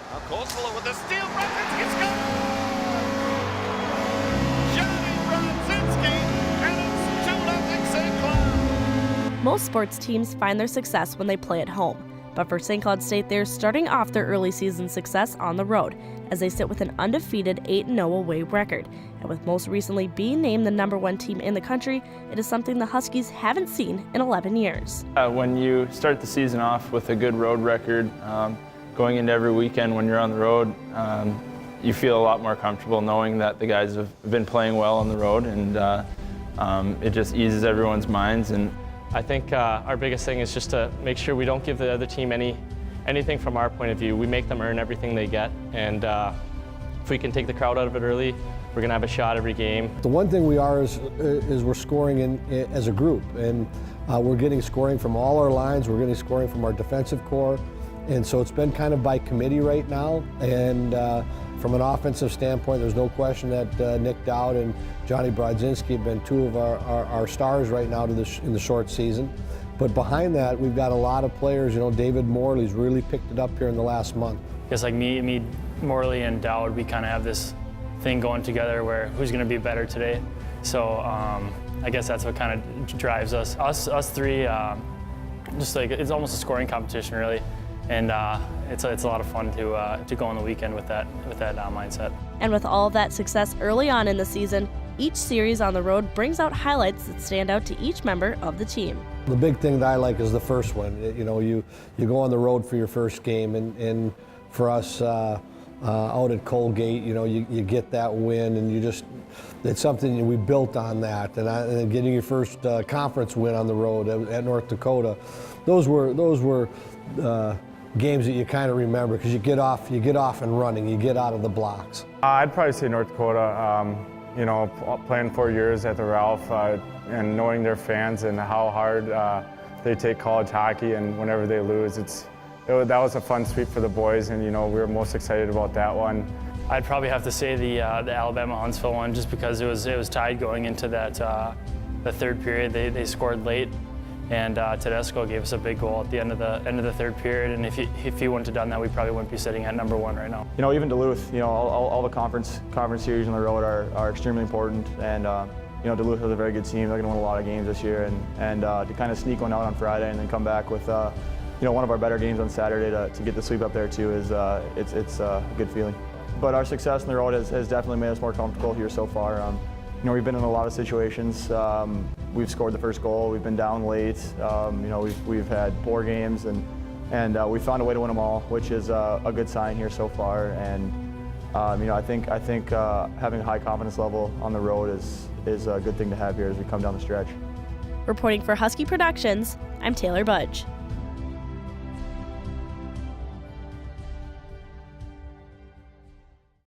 Now Korsvola with a steal. Brodzinski's got Johnny Brodzinski, and it's 2-0 St. Cloud. Most sports teams find their success when they play at home. But for St. Cloud State, they're starting off their early season success on the road as they sit with an undefeated 8-0 away record. And with most recently being named the #1 team in the country, it is something the Huskies haven't seen in 11 years. When you start the season off with a good road record, going into every weekend when you're on the road, you feel a lot more comfortable knowing that the guys have been playing well on the road, and it just eases everyone's minds. And I think our biggest thing is just to make sure we don't give the other team anything from our point of view. We make them earn everything they get, and if we can take the crowd out of it early, we're going to have a shot every game. The one thing we are is we're scoring as a group, and we're getting scoring from all our lines. We're getting scoring from our defensive core, and so it's been kind of by committee right now. And from an offensive standpoint, there's no question that Nick Dowd and Johnny Brodzinski have been two of our stars right now in the short season. But behind that, we've got a lot of players. You know, David Morley's really picked it up here in the last month. Just like me, Morley, and Dowd, we kind of have this thing going together where who's going to be better today. So I guess that's what kind of drives us. Us three, just like it's almost a scoring competition, really. And it's a lot of fun to go on the weekend with that mindset. And with all of that success early on in the season, each series on the road brings out highlights that stand out to each member of the team. The big thing that I like is the first one. You know, you go on the road for your first game, and for us out at Colgate, you know, you get that win, and it's something we built on that. And getting your first conference win on the road at North Dakota, those were games that you kind of remember because you get off and running, you get out of the blocks. I'd probably say North Dakota. You know, playing 4 years at the Ralph and knowing their fans and how hard they take college hockey, and whenever they lose, that was a fun sweep for the boys, and you know, we were most excited about that one. I'd probably have to say the Alabama-Huntsville one, just because it was tied going into that the third period. They scored late, and Tedesco gave us a big goal at the end of the third period. And if he wouldn't have done that, we probably wouldn't be sitting at #1 right now. You know, even Duluth, you know, all the conference series on the road are extremely important, and you know, Duluth is a very good team. They're going to win a lot of games this year, and to kind of sneak one out on Friday and then come back with you know, one of our better games on Saturday to get the sweep up there too is it's a good feeling. But our success on the road has definitely made us more comfortable here so far. You know, we've been in a lot of situations. We've scored the first goal. We've been down late. You know, we've had poor games, and we found a way to win them all, which is a good sign here so far. And you know, I think having a high confidence level on the road is a good thing to have here as we come down the stretch. Reporting for Husky Productions, I'm Taylor Budge.